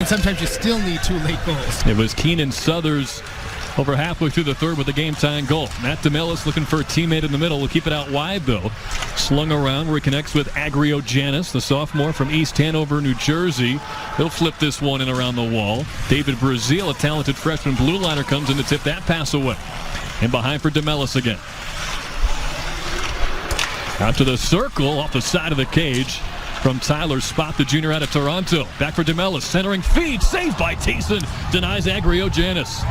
but sometimes you still need 2 late goals. It was Keenan Suthers over halfway through the third with a game-tying goal. Matt DeMellis looking for a teammate in the middle. Will keep it out wide, though. Slung around where he connects with Agriojanis, the sophomore from East Hanover, New Jersey. He'll flip this one in around the wall. David Brazil, a talented freshman blue liner, comes in to tip that pass away. And behind for DeMellis again. Out to the circle off the side of the cage from Tyler Spot, the junior out of Toronto. Back for DeMellis, centering feed, saved by Thiessen, denies Agriojanis.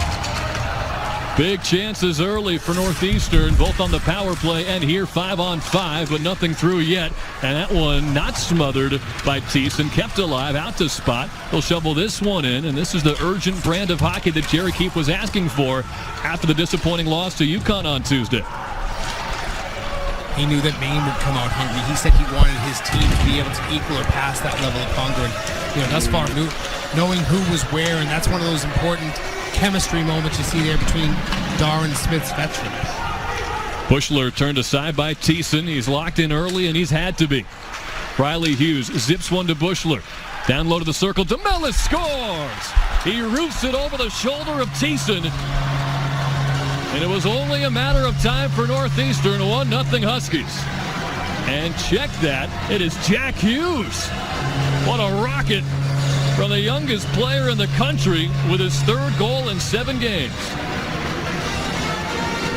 Big chances early for Northeastern, both on the power play and here 5-on-5, but nothing through yet. And that one not smothered by Thiessen, kept alive, out to Spot. He'll shovel this one in, and this is the urgent brand of hockey that Jerry Keefe was asking for after the disappointing loss to UConn on Tuesday. He knew that Maine would come out hungry. He said he wanted his team to be able to equal or pass that level of hunger. And, thus far, knowing who was where, and that's one of those important chemistry moments you see there between Darren Smith's veteran. Bushler turned aside by Thiessen. He's locked in early, and he's had to be. Riley Hughes zips one to Bushler. Down low to the circle. DeMellis scores! He roofs it over the shoulder of Thiessen. And it was only a matter of time for Northeastern. 1-0 Huskies. And check that. It is Jack Hughes. What a rocket from the youngest player in the country with his 3rd goal in 7 games.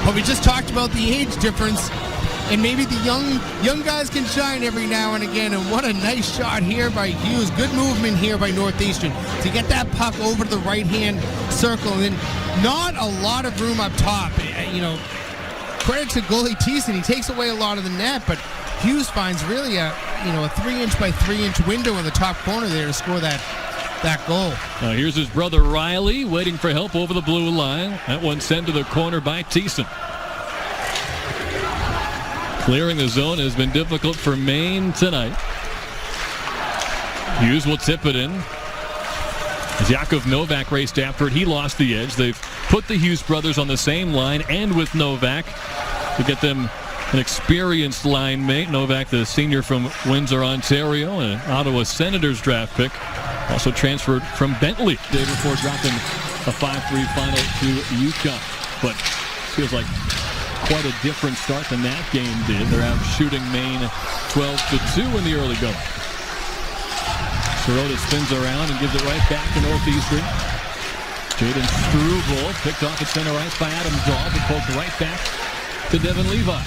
But we just talked about the age difference, and maybe the young guys can shine every now and again. And what a nice shot here by Hughes. Good movement here by Northeastern to get that puck over to the right-hand circle. And then not a lot of room up top. Credit to goalie Thiessen. He takes away a lot of the net, but Hughes finds really a 3-inch by 3-inch window in the top corner there to score that goal. Now here's his brother Riley waiting for help over the blue line. That one sent to the corner by Thiessen. Clearing the zone has been difficult for Maine tonight. Hughes will tip it in. As Jakov Novak raced after it, he lost the edge. They've put the Hughes brothers on the same line and with Novak to get them an experienced line mate. Novak, the senior from Windsor, Ontario, and an Ottawa Senators draft pick. Also transferred from Bentley. Day before dropping a 5-3 final to UConn. But feels like quite a different start than that game did. They're out shooting Maine 12-2 in the early going. Sirota spins around and gives it right back to Northeastern. Jaden Struble picked off at center ice by Adam Dahl, but poked right back to Devin Levi.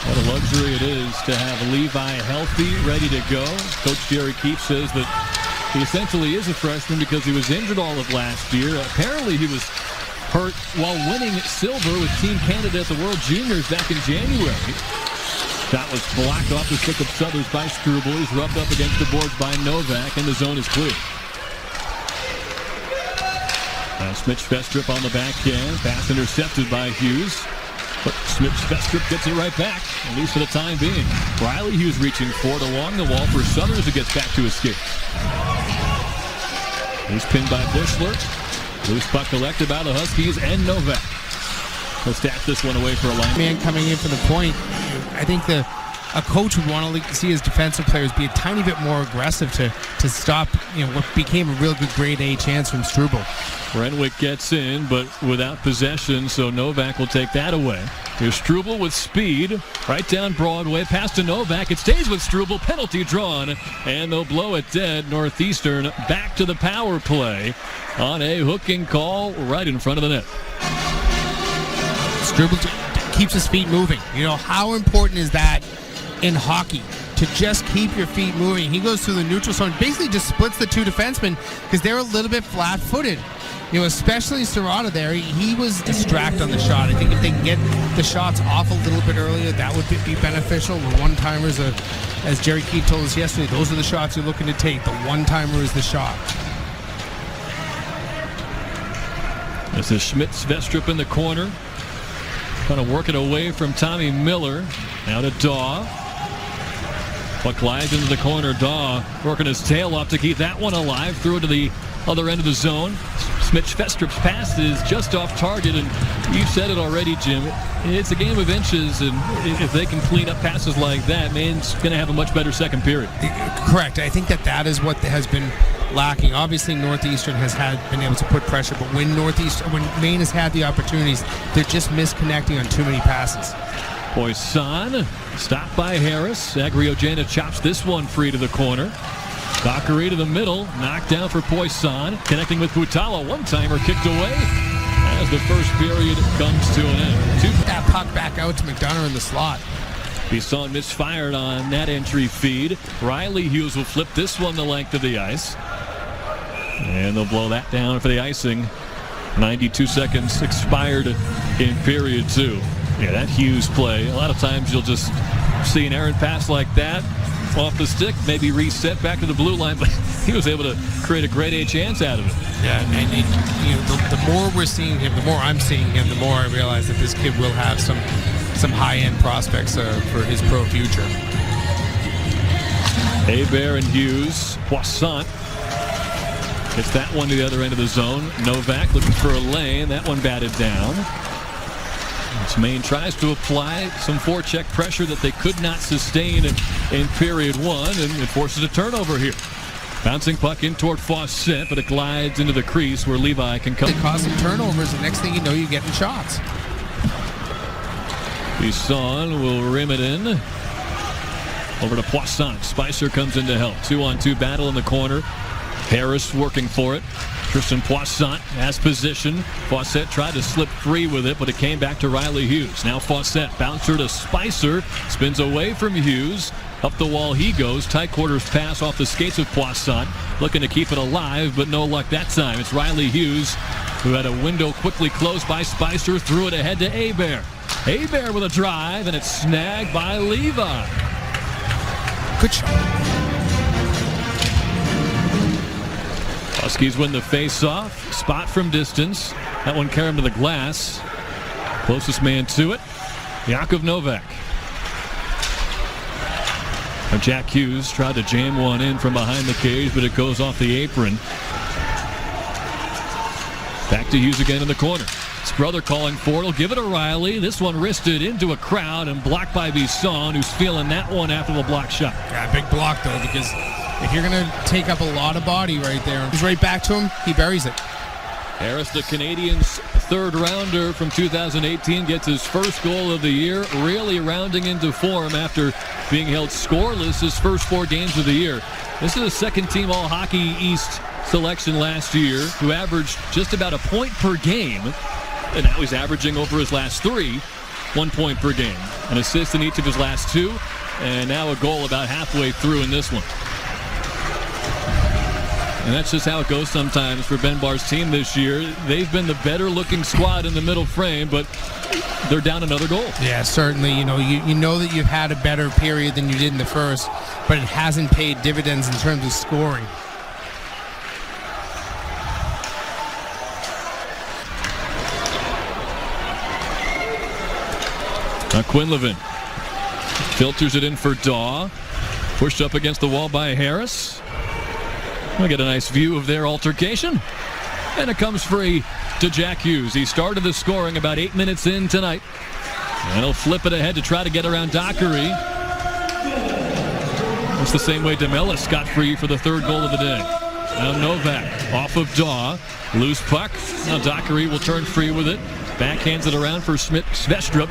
What a luxury it is to have Levi healthy, ready to go. Coach Jerry Keefe says that he essentially is a freshman because he was injured all of last year. Apparently he was hurt while winning silver with Team Canada at the World Juniors back in January. Shot was blocked off the stick of Suthers by Struble. He's rubbed up against the boards by Novak, and the zone is clear. Smith-Vestrup on the backhand. Pass intercepted by Hughes. But Smith-Vestrup gets it right back, at least for the time being. Riley Hughes reaching forward along the wall for Suthers, who gets back to his skates. He's pinned by Bushler. Loose puck collected by the Huskies and Novak. He'll stat this one away for a line. Man coming in for the point. I think a coach would want to see his defensive players be a tiny bit more aggressive to stop what became a real good grade A chance from Struble. Renwick gets in, but without possession, so Novak will take that away. Here's Struble with speed, right down Broadway, pass to Novak. It stays with Struble, penalty drawn, and they'll blow it dead. Northeastern back to the power play on a hooking call right in front of the net. Struble keeps his feet moving. How important is that in hockey? To just keep your feet moving. He goes through the neutral zone, basically just splits the two defensemen because they're a little bit flat-footed. Especially Sirota there. He was distracted on the shot. I think if they can get the shots off a little bit earlier, that would be beneficial. The one-timers, as Jerry Keefe told us yesterday, those are the shots you're looking to take. The one-timer is the shot. This is Smith-Vestrup in the corner. Kind of working away from Tommy Miller. Now to Daw. Puck glides into the corner. Daw working his tail off to keep that one alive. Threw it to the other end of the zone. Smith-Vestrup's pass is just off target, and you've said it already, Jim. It's a game of inches, and if they can clean up passes like that, Maine's going to have a much better second period. Correct. I think that is what has been lacking. Obviously, Northeastern has been able to put pressure, but when Maine has had the opportunities, they're just misconnecting on too many passes. Poisson stopped by Harris. Agriogena chops this one free to the corner. Dockery to the middle, knocked down for Poisson, connecting with Futala. One-timer kicked away as the first period comes to an end. That puck back out to McDonough in the slot. Poisson misfired on that entry feed. Riley Hughes will flip this one the length of the ice. And they'll blow that down for the icing. 92 seconds expired in period 2. Yeah, that Hughes play, a lot of times you'll just see an errant pass like that off the stick, maybe reset back to the blue line, but he was able to create a great A chance out of it. Yeah, and the more we're seeing him, the more I'm seeing him, the more I realize that this kid will have some high-end prospects for his pro future. Hebert and Hughes. Poisson hits that one to the other end of the zone. Novak looking for a lane. That one batted down. Maine tries to apply some forecheck pressure that they could not sustain in period 1, and it forces a turnover here. Bouncing puck in toward Fawcett, but it glides into the crease where Levi can come. They cause some turnovers, the next thing you know, you're getting shots. Bisson will rim it in. Over to Poisson. Spicer comes in to help. 2-on-2 battle in the corner. Harris working for it. Tristan Poisson has position. Fawcett tried to slip free with it, but it came back to Riley Hughes. Now Fawcett, bouncer to Spicer. Spins away from Hughes. Up the wall he goes. Tight quarters pass off the skates of Poisson. Looking to keep it alive, but no luck that time. It's Riley Hughes, who had a window quickly closed by Spicer. Threw it ahead to Hebert. Hebert with a drive, and it's snagged by Levi. Good shot. Huskies win the face-off. Spot from distance. That one carried him to the glass. Closest man to it, Jakov Novak. Now Jack Hughes tried to jam one in from behind the cage, but it goes off the apron. Back to Hughes again in the corner. His brother calling for it. He'll give it to Riley. This one wristed into a crowd and blocked by Bisson, who's feeling that one after the block shot. Yeah, big block, though, because if you're going to take up a lot of body right there, he's right back to him, he buries it. Harris, the Canadiens' third rounder from 2018, gets his first goal of the year, really rounding into form after being held scoreless his first 4 games of the year. This is a second-team All-Hockey East selection last year who averaged just about a point per game, and now he's averaging over his last 3, 1 point per game. An assist in each of his last 2, and now a goal about halfway through in this one. And that's just how it goes sometimes for Ben Barr's team this year. They've been the better-looking squad in the middle frame, but they're down another goal. Yeah, certainly. You know that you've had a better period than you did in the first, but it hasn't paid dividends in terms of scoring. Quinlivan filters it in for Daw. Pushed up against the wall by Harris. We get a nice view of their altercation. And it comes free to Jack Hughes. He started the scoring about 8 minutes in tonight. And he'll flip it ahead to try to get around Dockery. It's the same way DeMellis got free for the 3rd goal of the day. Now Novak off of Daw. Loose puck. Now Dockery will turn free with it. Backhands it around for Smith-Vestrup.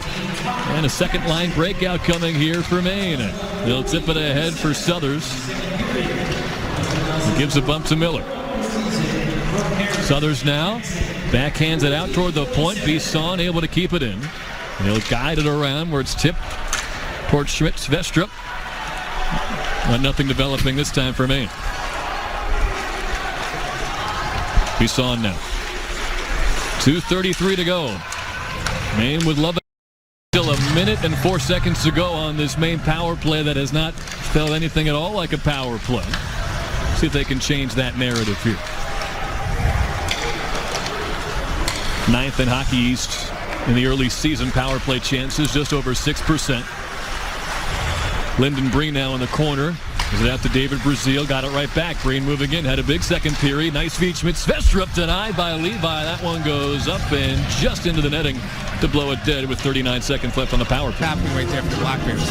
And a second line breakout coming here for Maine. They'll tip it ahead for Southers. He gives a bump to Miller. Southers now backhands it out toward the point. Bisson able to keep it in. They'll guide it around where it's tipped towards Smith-Vestrup. Nothing developing this time for Maine. Bisson now. 2:33 to go. Maine would love it. Still a minute and 4 seconds to go on this Maine power play that has not felt anything at all like a power play. See if they can change that narrative here. 9th in Hockey East in the early season power play chances, just over 6%. Lyndon Bree now in the corner. Gives it out to David Brazil. Got it right back. Breen moving in. Had a big second period. Nice feed. Schmidt-Svestrup denied by Levi. That one goes up and just into the netting to blow it dead with 39 seconds left on the power play. Happening right there for the Black Bears.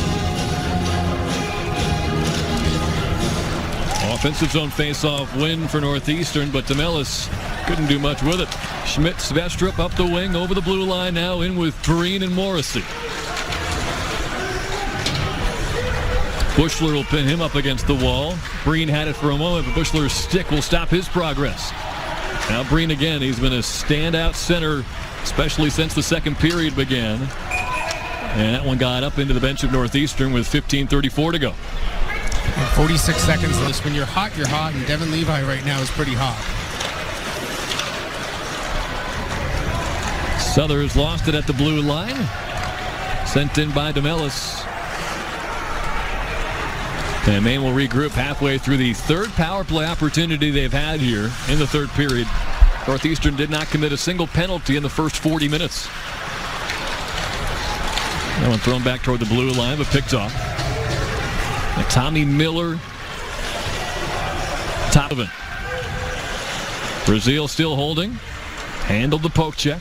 Offensive zone face-off win for Northeastern, but DeMellis couldn't do much with it. Schmidt-Svestrup up the wing, over the blue line now, in with Breen and Morrissey. Bushler will pin him up against the wall. Breen had it for a moment, but Bushler's stick will stop his progress. Now Breen again, he's been a standout center, especially since the second period began. And that one got up into the bench of Northeastern with 15:34 to go. And 46 seconds left. When you're hot, and Devin Levi right now is pretty hot. Southers lost it at the blue line. Sent in by DeMellis. And Maine will regroup halfway through the third power play opportunity they've had here in the third period. Northeastern did not commit a single penalty in the first 40 minutes. That one thrown back toward the blue line, but picked off. And Tommy Miller, top of it. Brazil still holding. Handled the poke check.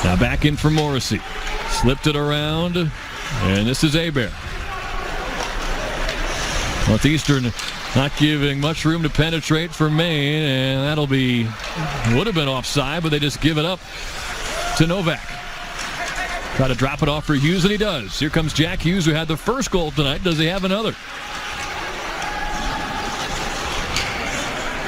Now back in for Morrissey. Slipped it around. And this is Hebert. Northeastern not giving much room to penetrate for Maine, and that'll be, would have been offside, but they just give it up to Novak. Try to drop it off for Hughes, and he does. Here comes Jack Hughes, who had the first goal tonight. Does he have another?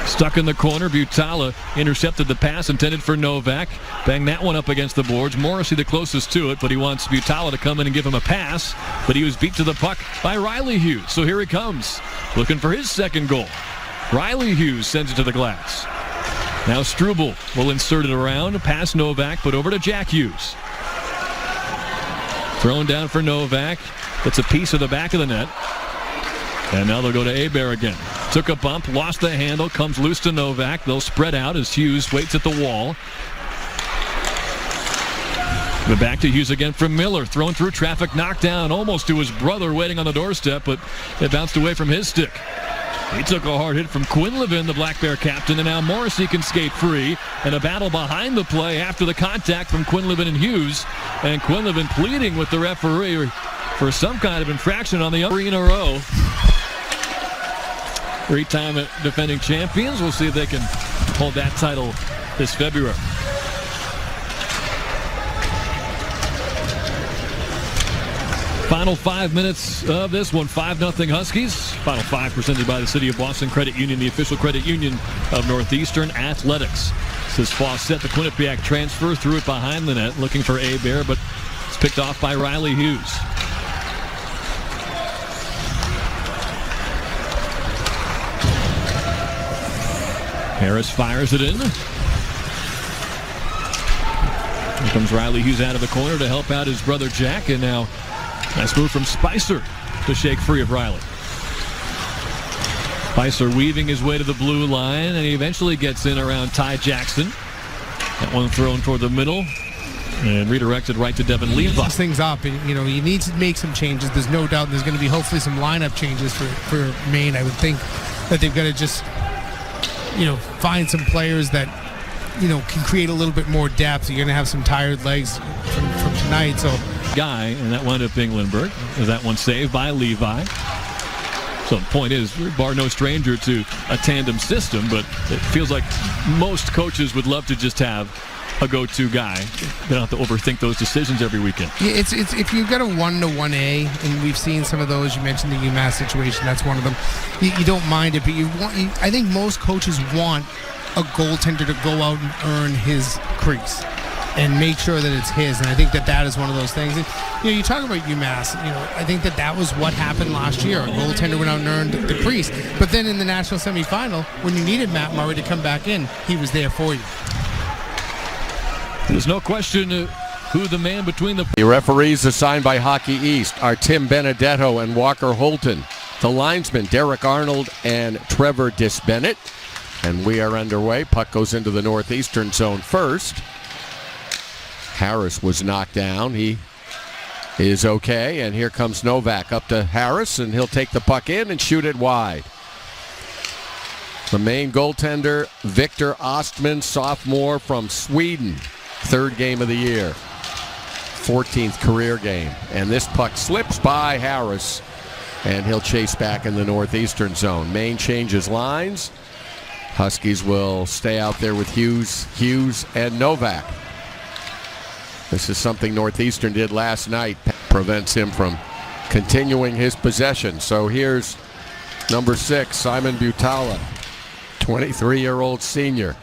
Stuck in the corner. Butala intercepted the pass intended for Novak. Banged that one up against the boards. Morrissey the closest to it, but he wants Butala to come in and give him a pass. But he was beat to the puck by Riley Hughes. So here he comes, looking for his second goal. Riley Hughes sends it to the glass. Now Struble will insert it around, past Novak, but over to Jack Hughes. Thrown down for Novak. Gets a piece of the back of the net. And now they'll go to Hebert again. Took a bump, lost the handle, comes loose to Novak. They'll spread out as Hughes waits at the wall. But back to Hughes again from Miller. Thrown through traffic, knocked down almost to his brother waiting on the doorstep, but it bounced away from his stick. He took a hard hit from Quinlivan, the Black Bear captain, and now Morrissey can skate free. And a battle behind the play after the contact from Quinlivan and Hughes. And Quinlivan pleading with the referee for some kind of infraction on the other in a row. Three-time defending champions. We'll see if they can hold that title this February. Final 5 minutes of this one. 5-0 Huskies. Final 5 presented by the City of Boston Credit Union, the official credit union of Northeastern Athletics. This is Fawcett, the Quinnipiac transfer, threw it behind the net, looking for Hebert, but it's picked off by Riley Hughes. Harris fires it in. Here comes Riley Hughes out of the corner to help out his brother Jack, and now nice move from Spicer to shake free of Riley. Spicer weaving his way to the blue line, and he eventually gets in around Ty Jackson. That one thrown toward the middle and redirected right to Devin Levi. These things up, and you need to make some changes. There's no doubt there's going to be hopefully some lineup changes for Maine. I would think that they've got to just find some players that can create a little bit more depth. You're going to have some tired legs from tonight. So guy, and that wound up being Lindbergh. That one saved by Levi. So the point is, Bar no stranger to a tandem system, but it feels like most coaches would love to just have a go-to guy. They don't have to overthink those decisions every weekend. Yeah, it's if you've got a 1-to-1A, and we've seen some of those. You mentioned the UMass situation. That's one of them. You don't mind it, but I think most coaches want a goaltender to go out and earn his crease and make sure that it's his. And I think that is one of those things. And, you talk about UMass. I think that was what happened last year. A goaltender went out and earned the crease. But then in the national semifinal, when you needed Matt Murray to come back in, he was there for you. There's no question who the man between the referees assigned by Hockey East are Tim Benedetto and Walker Holton. The linesmen, Derek Arnold and Trevor Disbennett. And we are underway. Puck goes into the Northeastern zone first. Harris was knocked down. He is okay, and here comes Novak up to Harris, and he'll take the puck in and shoot it wide. The Maine goaltender, Victor Ostman, sophomore from Sweden. Third game of the year. 14th career game. And this puck slips by Harris, and he'll chase back in the Northeastern zone. Maine changes lines. Huskies will stay out there with Hughes, and Novak. This is something Northeastern did last night. Prevents him from continuing his possession. So here's number 6, Simon Butala, 23-year-old senior.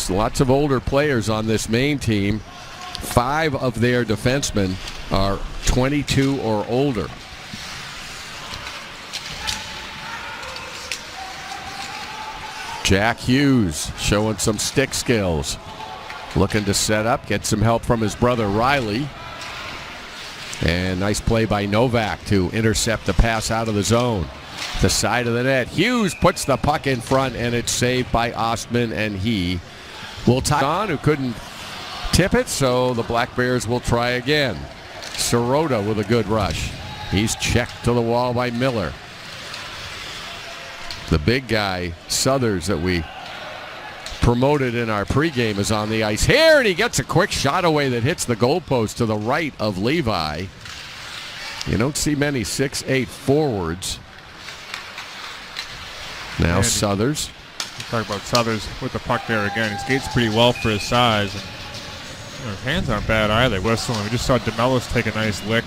Lots of older players on this Maine team. 5 of their defensemen are 22 or older. Jack Hughes showing some stick skills. Looking to set up, get some help from his brother Riley. And nice play by Novak to intercept the pass out of the zone. The side of the net. Hughes puts the puck in front, and it's saved by Ostman, and he will tie on, who couldn't tip it, so the Black Bears will try again. Sirota with a good rush. He's checked to the wall by Miller. The big guy, Southers, that we promoted in our pregame, is on the ice here, and he gets a quick shot away that hits the goalpost to the right of Levi. You don't see many 6'8" forwards. Now and Southers. Talk about Southers with the puck there again. He skates pretty well for his size. And, his hands aren't bad either. Whistling. We just saw DeMellis take a nice lick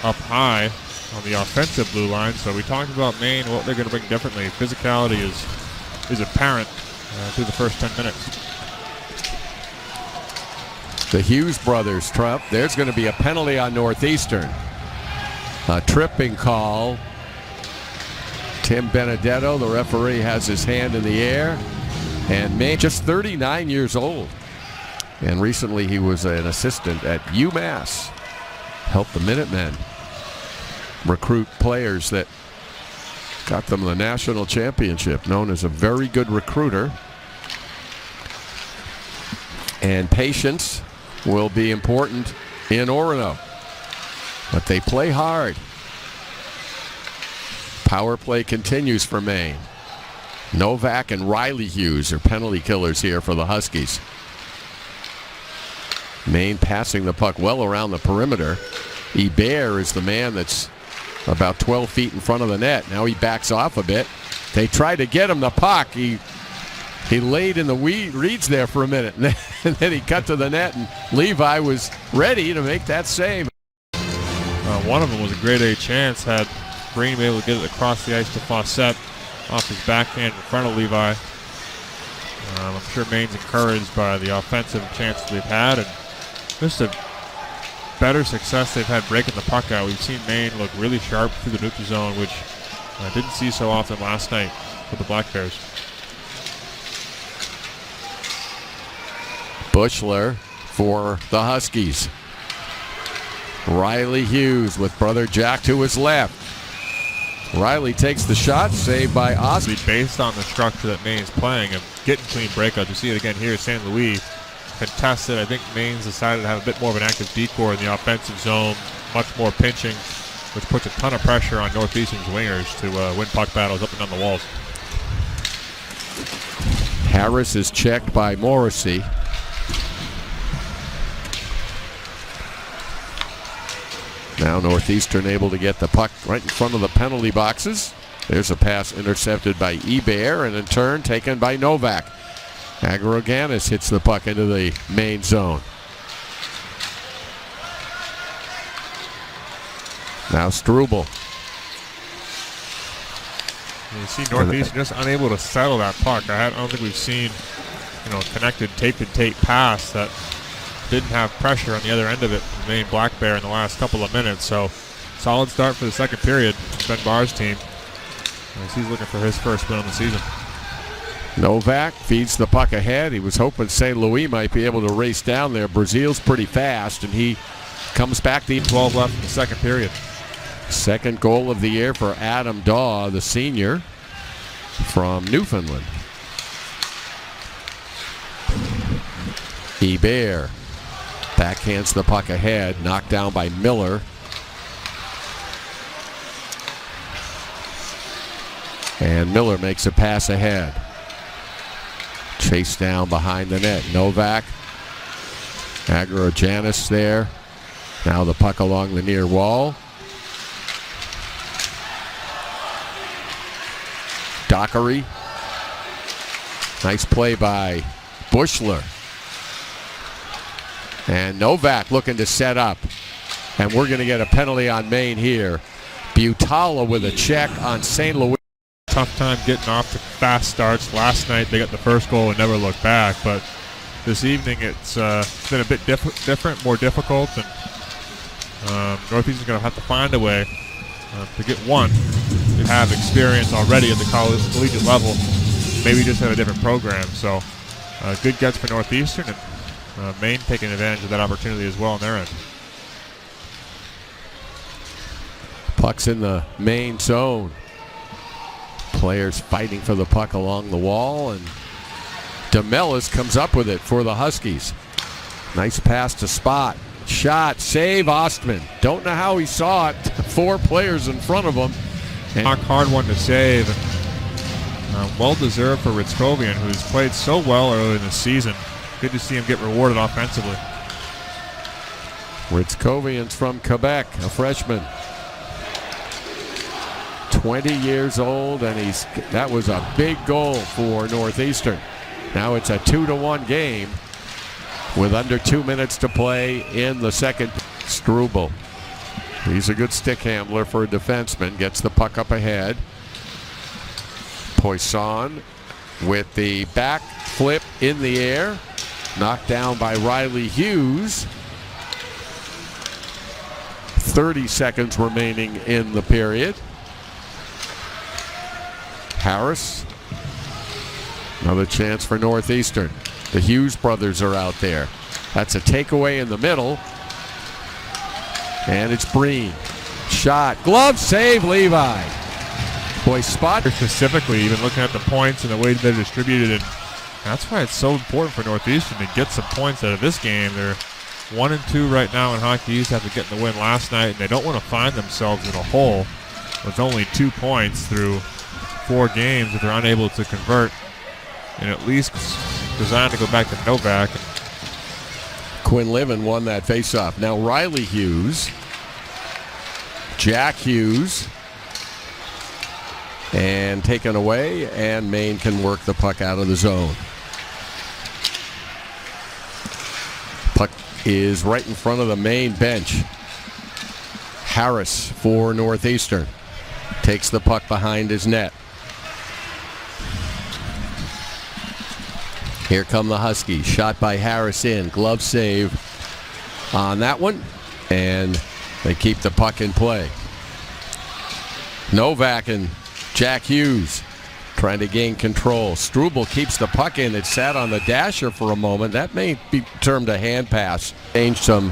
up high on the offensive blue line. So we talked about Maine, what they're going to bring differently. Physicality is apparent through the first 10 minutes. The Hughes brothers trump. There's going to be a penalty on Northeastern. A tripping call. Tim Benedetto, the referee, has his hand in the air. And Maine, just 39 years old. And recently he was an assistant at UMass. Helped the Minutemen recruit players that got them the national championship. Known as a very good recruiter. And patience will be important in Orono. But they play hard. Power play continues for Maine. Novak and Riley Hughes are penalty killers here for the Huskies. Maine passing the puck well around the perimeter. Hebert is the man that's about 12 feet in front of the net. Now he backs off a bit. They tried to get him the puck. He laid in the reeds there for a minute, and then he cut to the net, and Levi was ready to make that save. One of them was a grade A chance. Had Green been able to get it across the ice to Fawcett off his backhand in front of Levi. I'm sure Maine's encouraged by the offensive chances they've had, and just a better success they've had breaking the puck out. We've seen Maine look really sharp through the neutral zone, which I didn't see so often last night for the Black Bears. Bushler for the Huskies. Riley Hughes with brother Jack to his left. Riley takes the shot, saved by Osby. Based on the structure that Maine's playing and getting clean breakouts. You see it again here at St. Louis. Contested. I think Maine's decided to have a bit more of an active decor in the offensive zone, much more pinching, which puts a ton of pressure on Northeastern's wingers to win puck battles up and down the walls. Harris is checked by Morrissey. Now Northeastern able to get the puck right in front of the penalty boxes. There's a pass intercepted by Hebert, and in turn taken by Novak. Agroganis hits the puck into the main zone. Now Struble. You see Northeastern just unable to settle that puck. I don't think we've seen, connected tape pass that didn't have pressure on the other end of it from the Maine Black Bear in the last couple of minutes. So solid start for the second period. Ben Barr's team, as he's looking for his first win of the season. Novak feeds the puck ahead. He was hoping St. Louis might be able to race down there. Brazil's pretty fast, and he comes back to 12 left in the second period. Second goal of the year for Adam Daw, the senior from Newfoundland. Hebert Backhands the puck ahead, knocked down by Miller. And Miller makes a pass ahead. Chased down behind the net. Novak. Agorojanis there. Now the puck along the near wall. Dockery. Nice play by Bushler. And Novak looking to set up. And we're going to get a penalty on Maine here. Butala with a check on St. Louis. Tough time getting off to fast starts. Last night they got the first goal and never looked back. But this evening it's been a bit different, more difficult. And Northeastern's going to have to find a way to get one. They have experience already at the collegiate level. Maybe just had a different program. So good gets for Northeastern, and Maine taking advantage of that opportunity as well on their end. Puck's in the Maine zone. Players fighting for the puck along the wall, and DeMellis comes up with it for the Huskies. Nice pass to Spot. Shot, save, Ostman. Don't know how he saw it. 4 players in front of him. And Hard one to save. Well-deserved for Ritzkovian, who's played so well early in the season. Good to see him get rewarded offensively. Ritzkovian's from Quebec, a freshman. 20 years old, and that was a big goal for Northeastern. Now it's a 2-1 game with under 2 minutes to play in the second. Struble. He's a good stick handler for a defenseman. Gets the puck up ahead. Poisson with the back flip in the air. Knocked down by Riley Hughes. 30 seconds remaining in the period. Harris. Another chance for Northeastern. The Hughes brothers are out there. That's a takeaway in the middle. And it's Breen. Shot. Glove save, Levi. Boy, Spot. Specifically, even looking at the points and the way they're distributed, and that's why it's so important for Northeastern to get some points out of this game. They're 1-2 right now in Hockey East after getting the win last night, and they don't want to find themselves in a hole with only 2 points through 4 games if they're unable to convert, and at least designed to go back to Novak. Quinn Livin won that faceoff. Now Riley Hughes, Jack Hughes, and taken away, and Maine can work the puck out of the zone. Puck is right in front of the Maine bench. Harris for Northeastern takes the puck behind his net. Here come the Huskies. Shot by Harris in. Glove save on that one. And they keep the puck in play. Novak and Jack Hughes trying to gain control. Struble keeps the puck in. It sat on the dasher for a moment. That may be termed a hand pass. Changed some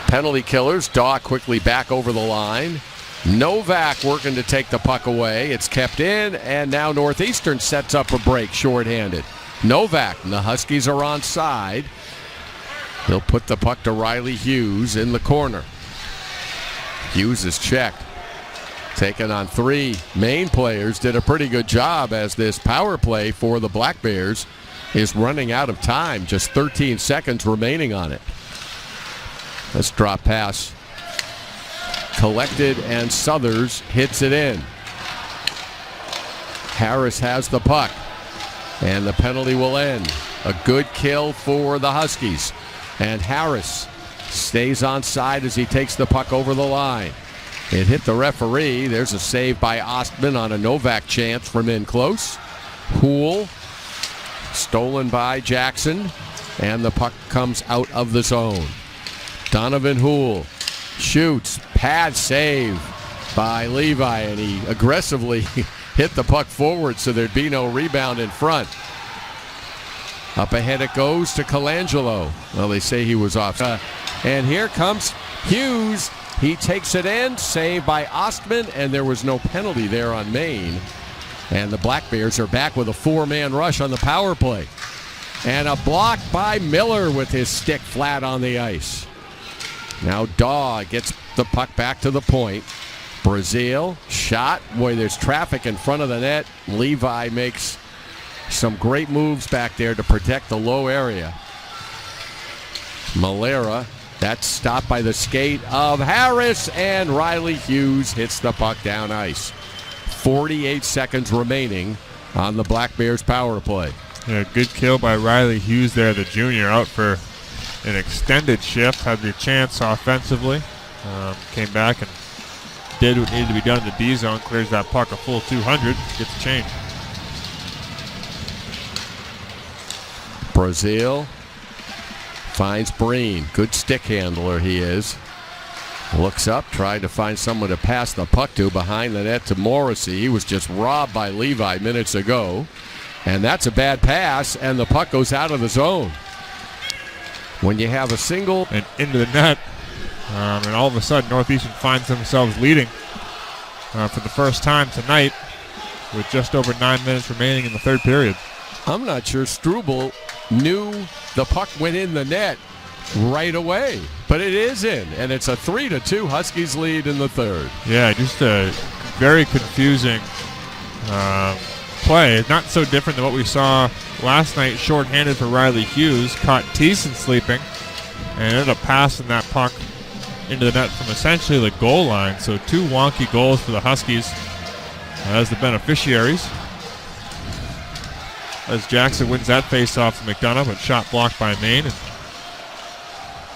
penalty killers. Daw quickly back over the line. Novak working to take the puck away. It's kept in, and now Northeastern sets up a break shorthanded. Novak and the Huskies are onside. He'll put the puck to Riley Hughes in the corner. Hughes is checked. Taken on 3 Maine players. Did a pretty good job as this power play for the Black Bears is running out of time. Just 13 seconds remaining on it. Let's drop pass. Collected, and Southers hits it in. Harris has the puck. And the penalty will end. A good kill for the Huskies. And Harris stays onside as he takes the puck over the line. It hit the referee. There's a save by Ostman on a Novak chance from in close. Houle stolen by Jackson. And the puck comes out of the zone. Donovan Houle shoots. Pad save by Levi. And he aggressively hit the puck forward so there'd be no rebound in front. Up ahead it goes to Colangelo. Well, they say he was off. And here comes Hughes. He takes it in, saved by Ostman, and there was no penalty there on Maine. And the Black Bears are back with a 4-man rush on the power play. And a block by Miller with his stick flat on the ice. Now Daw gets the puck back to the point. Brazil, shot. Boy, there's traffic in front of the net. Levi makes some great moves back there to protect the low area. Malera, that's stopped by the skate of Harris, and Riley Hughes hits the puck down ice. 48 seconds remaining on the Black Bears power play. Yeah, good kill by Riley Hughes there, the junior, out for an extended shift. Had the chance offensively. Came back and did what needed to be done in the D zone. Clears that puck a full 200. Gets a change. Brazil finds Breen. Good stick handler he is. Looks up, tried to find someone to pass the puck to behind the net to Morrissey. He was just robbed by Levi minutes ago. And that's a bad pass, and the puck goes out of the zone. When you have a single and into the net, and all of a sudden Northeastern finds themselves leading for the first time tonight with just over 9 minutes remaining in the third period. I'm not sure Struble knew the puck went in the net right away, but it is in, and it's a 3-2 Huskies lead in the third. Yeah, just a very confusing play. Not so different than what we saw last night. Shorthanded for Riley Hughes, caught Thiessen sleeping, and ended up passing that puck into the net from essentially the goal line. So 2 wonky goals for the Huskies as the beneficiaries. As Jackson wins that face-off to McDonough, but shot blocked by Maine. And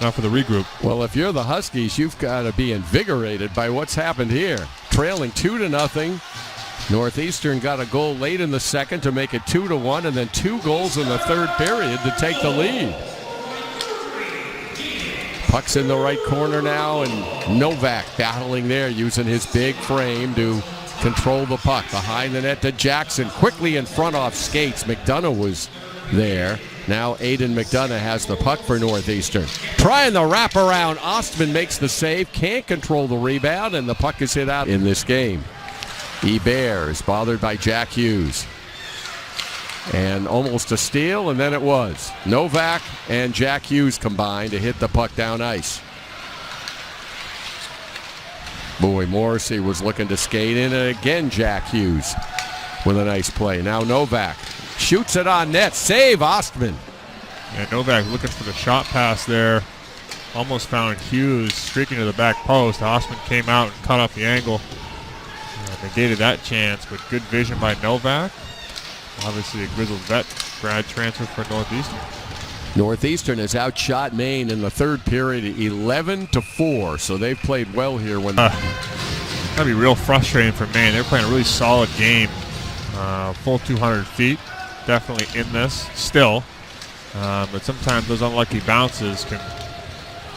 now for the regroup. Well, if you're the Huskies, you've got to be invigorated by what's happened here. Trailing 2-0. Northeastern got a goal late in the second to make it 2-1, and then 2 goals in the third period to take the lead. Puck's in the right corner now, and Novak battling there, using his big frame to control the puck. Behind the net to Jackson, quickly in front off skates. McDonough was there. Now Aiden McDonough has the puck for Northeastern. Trying the wraparound. Ostman makes the save, can't control the rebound, and the puck is hit out in this game. Hebert is bothered by Jack Hughes. And almost a steal, and then it was. Novak and Jack Hughes combined to hit the puck down ice. Boy, Morrissey was looking to skate in, and again Jack Hughes with a nice play. Now Novak shoots it on net. Save, Ostman. Yeah, Novak looking for the shot pass there. Almost found Hughes streaking to the back post. Ostman came out and cut off the angle. Negated that chance, but good vision by Novak. Obviously a grizzled vet. Grad transfer for Northeastern. Northeastern has outshot Maine in the third period 11-4, so they've played well here. That'd be real frustrating for Maine. They're playing a really solid game. Full 200 feet. Definitely in this still. But sometimes those unlucky bounces can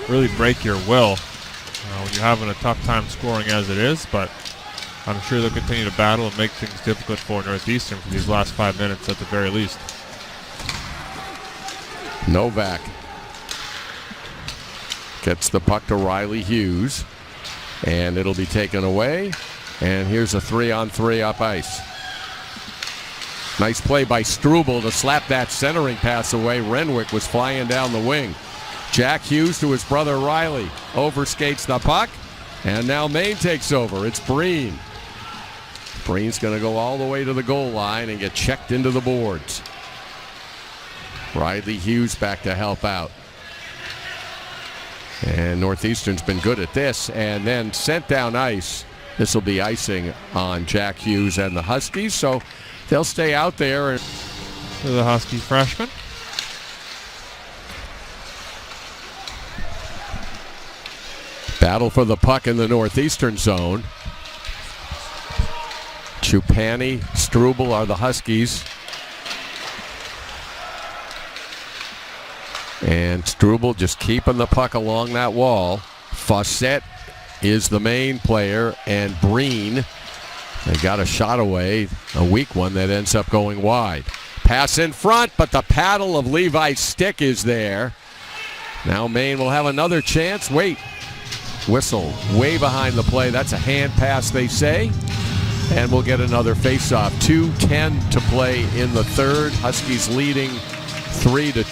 really break your will when you're having a tough time scoring as it is. But I'm sure they'll continue to battle and make things difficult for Northeastern for these last 5 minutes at the very least. Novak gets the puck to Riley Hughes, and it'll be taken away. And here's a 3-on-3 up ice. Nice play by Struble to slap that centering pass away. Renwick was flying down the wing. Jack Hughes to his brother Riley. Overskates the puck, and now Maine takes over. It's Breen. Breen's going to go all the way to the goal line and get checked into the boards. Riley Hughes back to help out. And Northeastern's been good at this. And then sent down ice. This will be icing on Jack Hughes and the Huskies. So they'll stay out there. For the Husky freshman. Battle for the puck in the Northeastern zone. Chupani, Struble are the Huskies. And Struble just keeping the puck along that wall. Fawcett is the main player, and Breen, they got a shot away, a weak one that ends up going wide. Pass in front, but the paddle of Levi's stick is there. Now Maine will have another chance. Wait. Whistle way behind the play. That's a hand pass, they say. And we'll get another faceoff. 2:10 to play in the third. Huskies leading 3-2.